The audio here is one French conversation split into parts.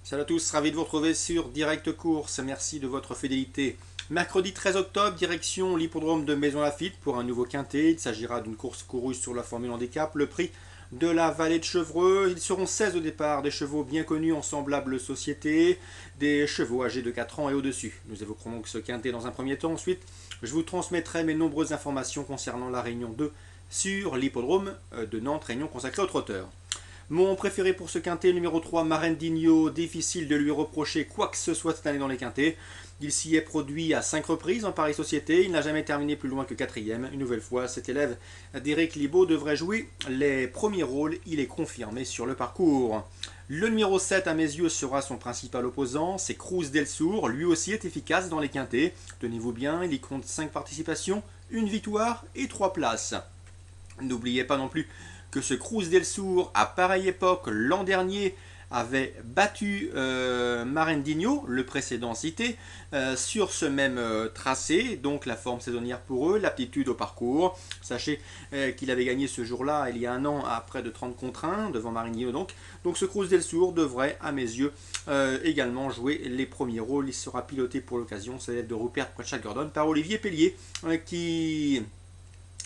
Salut à tous, ravi de vous retrouver sur Direct Course. Merci de votre fidélité. Mercredi 13 octobre, direction l'hippodrome de Maison-Lafitte pour un nouveau quintet. Il s'agira d'une course courue sur la Formule Handicap. Le prix de la Vallée de Chevreux. Ils seront 16 au départ, des chevaux bien connus en semblable société, des chevaux âgés de 4 ans et au-dessus. Nous évoquerons donc ce quintet dans un premier temps. Ensuite, je vous transmettrai mes nombreuses informations concernant la Réunion 2 sur l'hippodrome de Nantes, réunion consacrée aux trotteurs. Mon préféré pour ce quintet, numéro 3, Marendinho, difficile de lui reprocher quoi que ce soit cette année dans les quintets. Il s'y est produit à 5 reprises en Paris Société, il n'a jamais terminé plus loin que 4ème. Une nouvelle fois, cet élève d'Éric Libaud devrait jouer les premiers rôles, il est confirmé sur le parcours. Le numéro 7 à mes yeux sera son principal opposant, c'est Cruz del Sur, lui aussi est efficace dans les quintets. Tenez-vous bien, il y compte 5 participations, une victoire et 3 places. N'oubliez pas non plus que ce Cruz del Sur, à pareille époque, l'an dernier, avait battu Marendinho, le précédent cité, sur ce même tracé, donc la forme saisonnière pour eux, l'aptitude au parcours. Sachez qu'il avait gagné ce jour-là, il y a un an, à près de 30 contre 1, devant Marendinho donc. Donc ce Cruz del Sur devrait, à mes yeux, également jouer les premiers rôles. Il sera piloté pour l'occasion, c'est l'aide de Rupert Pritchard-Gordon, par Olivier Pellier, qui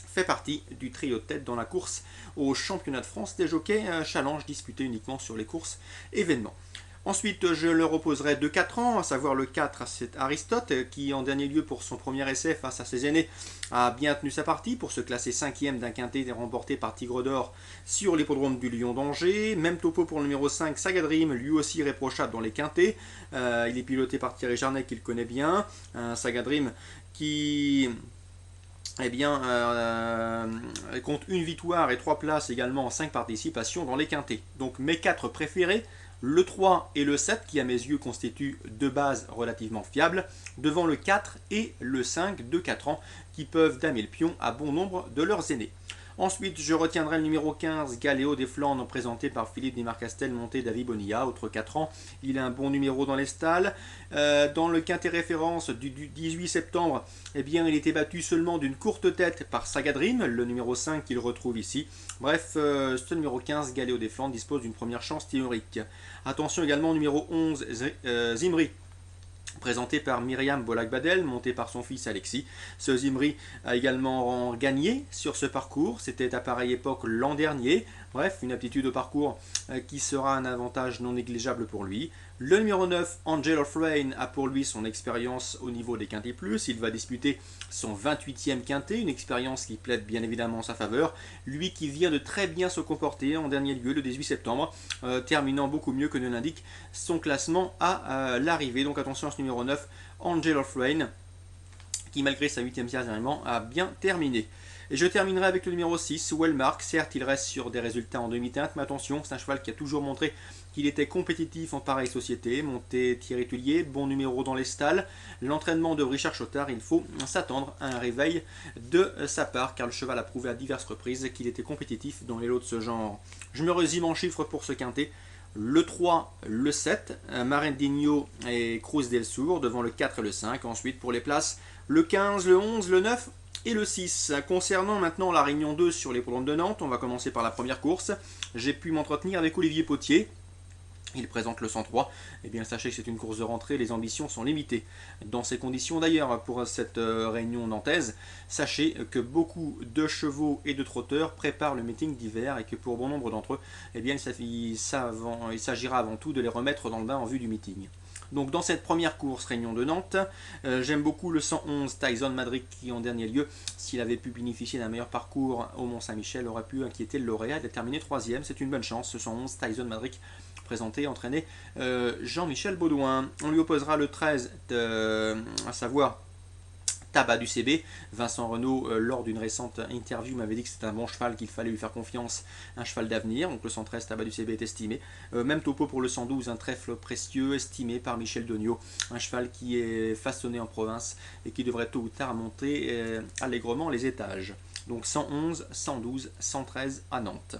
fait partie du trio de tête dans la course au championnat de France des jockeys, un challenge disputé uniquement sur les courses événements. Ensuite, je leur opposerai de 4 ans, à savoir le 4, c'est Aristote, qui en dernier lieu pour son premier essai face à ses aînés a bien tenu sa partie pour se classer 5ème d'un quintet remporté par Tigre d'Or sur l'hippodrome du Lion d'Angers. Même topo pour le numéro 5, Sagadrim, lui aussi réprochable dans les quintets. Il est piloté par Thierry Jarnet qu'il connaît bien. Sagadrim qui compte une victoire et 3 places également en 5 participations dans les quintets. Donc mes 4 préférés, le 3 et le 7 qui à mes yeux constituent deux bases relativement fiables, devant le 4 et le 5 de 4 ans qui peuvent damer le pion à bon nombre de leurs aînés. Ensuite, je retiendrai le numéro 15, Galéo des Flandres, présenté par Philippe Desmarcastel, monté David Bonilla, autre 4 ans. Il a un bon numéro dans les stalles. Dans le quintet référence du 18 septembre, il était battu seulement d'une courte tête par Sagadrim, le numéro 5 qu'il retrouve ici. Bref, ce numéro 15, Galéo des Flandres, dispose d'une première chance théorique. Attention également au numéro 11, Zimri, présenté par Myriam Bolak-Badel, monté par son fils Alexis. Ce Zimri a également gagné sur ce parcours, c'était à pareille époque l'an dernier. Bref, une aptitude au parcours qui sera un avantage non négligeable pour lui. Le numéro 9, Angel of Rain, a pour lui son expérience au niveau des quintés plus. Il va disputer son 28e quintet, une expérience qui plaide bien évidemment en sa faveur. Lui qui vient de très bien se comporter en dernier lieu le 18 septembre, terminant beaucoup mieux que ne l'indique son classement à l'arrivée. Donc attention à ce numéro 9, Angel of Rain, qui malgré sa 8ème place dernièrement a bien terminé. Et je terminerai avec le numéro 6, Wellmark. Certes, il reste sur des résultats en demi-teinte, mais attention, c'est un cheval qui a toujours montré qu'il était compétitif en pareille société. Monté Thierry Tullier, bon numéro dans les stalles. L'entraînement de Richard Chottard, il faut s'attendre à un réveil de sa part, car le cheval a prouvé à diverses reprises qu'il était compétitif dans les lots de ce genre. Je me résume en chiffres pour ce quintet. Le 3, le 7, Marendinho et Cruz del Sur, devant le 4 et le 5. Ensuite, pour les places, le 15, le 11, le 9 et le 6. Concernant maintenant la Réunion 2 sur les l'hippodrome de Nantes, on va commencer par la première course. J'ai pu m'entretenir avec Olivier Potier. Il présente le 103. Eh bien, sachez que c'est une course de rentrée, les ambitions sont limitées. Dans ces conditions d'ailleurs, pour cette réunion nantaise, sachez que beaucoup de chevaux et de trotteurs préparent le meeting d'hiver et que pour bon nombre d'entre eux, eh bien, il s'agira avant tout de les remettre dans le bain en vue du meeting. Donc dans cette première course Réunion de Nantes, j'aime beaucoup le 111 Tyson Madrid qui en dernier lieu, s'il avait pu bénéficier d'un meilleur parcours au Mont-Saint-Michel, aurait pu inquiéter le lauréat de terminer 3ème. C'est une bonne chance, ce 111 Tyson Madrid présenté, entraîné Jean-Michel Baudouin. On lui opposera le 13, à savoir Tabac du CB. Vincent Renault, lors d'une récente interview, m'avait dit que c'était un bon cheval, qu'il fallait lui faire confiance, un cheval d'avenir. Donc le 113 Tabac du CB est estimé. Même topo pour le 112, un trèfle précieux estimé par Michel Degnaud. Un cheval qui est façonné en province et qui devrait tôt ou tard monter allègrement les étages. Donc 111, 112, 113 à Nantes.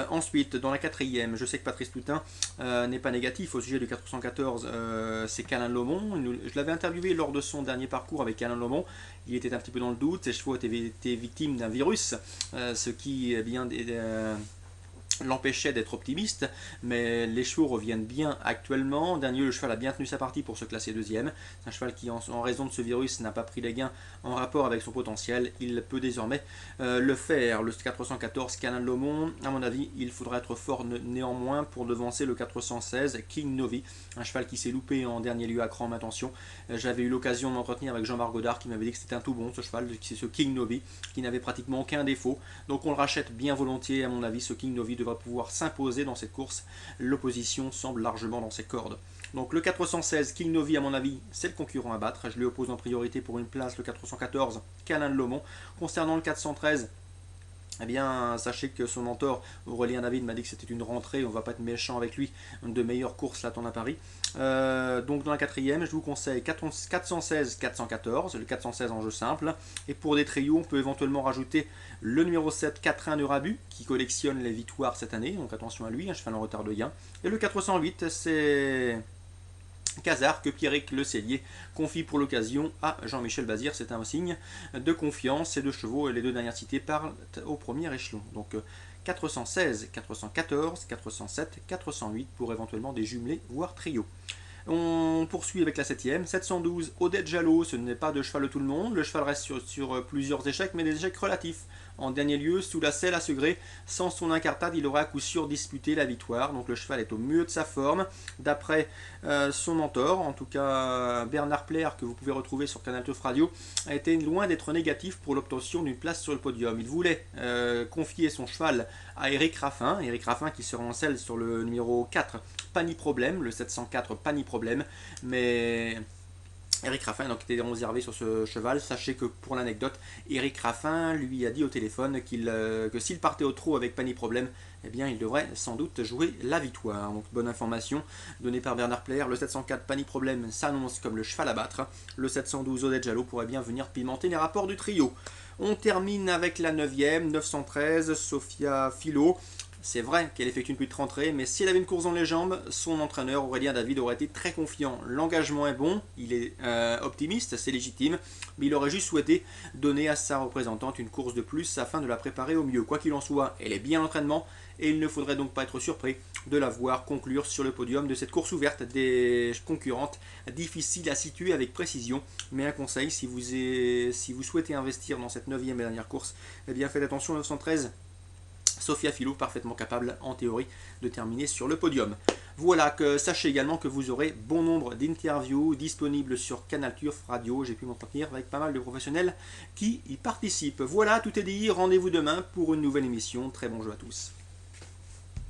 Ensuite, dans la 4ème, je sais que Patrice Toutain n'est pas négatif au sujet du 414, c'est Calin Lomont. Je l'avais interviewé lors de son dernier parcours avec Calin Lomont. Il était un petit peu dans le doute, ses chevaux étaient victimes d'un virus, ce qui l'empêchait d'être optimiste, mais les chevaux reviennent bien actuellement. Dernier, le cheval a bien tenu sa partie pour se classer deuxième. C'est un cheval qui, en raison de ce virus, n'a pas pris les gains en rapport avec son potentiel. Il peut désormais le faire. Le 414 Canin de Lomond, à mon avis, il faudra être fort néanmoins pour devancer le 416 King Novi, un cheval qui s'est loupé en dernier lieu à Cran, attention. J'avais eu l'occasion de m'entretenir avec Jean-Marc Godard qui m'avait dit que c'était un tout bon ce cheval, c'est ce King Novi, qui n'avait pratiquement aucun défaut. Donc on le rachète bien volontiers, à mon avis, ce King Novi devrait pouvoir s'imposer dans cette course. L'opposition semble largement dans ses cordes. Donc le 416 King Novi, à mon avis, c'est le concurrent à battre. Je lui oppose en priorité pour une place le 414 Canin de Lomond. Concernant le 413, eh bien, sachez que son mentor, Aurélien David, m'a dit que c'était une rentrée, on ne va pas être méchant avec lui, de meilleures courses l'attendent à Paris. Donc dans la quatrième, je vous conseille 416-414, le 416 en jeu simple. Et pour des trios, on peut éventuellement rajouter le numéro 7, 4-1 de Rabu, qui collectionne les victoires cette année, donc attention à lui, un cheval en retard de gain. Et le 408, c'est Casar que Pierrick Le Cellier confie pour l'occasion à Jean-Michel Bazir. C'est un signe de confiance. Ces deux chevaux et les deux dernières cités parlent au premier échelon. Donc 416, 414, 407, 408 pour éventuellement des jumelés, voire trios. On poursuit avec la 7ème, 712 Odette Jalot, ce n'est pas de cheval de tout le monde, le cheval reste sur plusieurs échecs, mais des échecs relatifs. En dernier lieu, sous la selle à Segré, sans son incartade, il aurait à coup sûr disputé la victoire, donc le cheval est au mieux de sa forme, d'après son mentor, en tout cas Bernard Plaire, que vous pouvez retrouver sur Canal Turf Radio, a été loin d'être négatif pour l'obtention d'une place sur le podium. Il voulait confier son cheval à Eric Raffin qui sera en selle sur le numéro 4, pas ni problème, le 704, pas ni problème, mais Eric Raffin donc était réservé sur ce cheval. Sachez que pour l'anecdote, Eric Raffin lui a dit au téléphone que s'il partait au trot avec pas ni problème, eh bien il devrait sans doute jouer la victoire. Donc bonne information donnée par Bernard Plaire. Le 704 pas ni problème s'annonce comme le cheval à battre. Le 712 Odette Jalot pourrait bien venir pimenter les rapports du trio. On termine avec la 9ème, 913 Sophia Philo. C'est vrai qu'elle effectue une petite rentrée, mais si elle avait une course dans les jambes, son entraîneur Aurélien David aurait été très confiant. L'engagement est bon, il est optimiste, c'est légitime, mais il aurait juste souhaité donner à sa représentante une course de plus afin de la préparer au mieux. Quoi qu'il en soit, elle est bien en entraînement et il ne faudrait donc pas être surpris de la voir conclure sur le podium de cette course ouverte des concurrentes. Difficile à situer avec précision, mais un conseil, si vous souhaitez investir dans cette 9ème et dernière course, eh bien faites attention, 913. Sophia Philo, parfaitement capable en théorie de terminer sur le podium. Voilà, sachez également que vous aurez bon nombre d'interviews disponibles sur Canal Turf Radio. J'ai pu m'entretenir avec pas mal de professionnels qui y participent. Voilà, tout est dit. Rendez-vous demain pour une nouvelle émission. Très bon jeu à tous.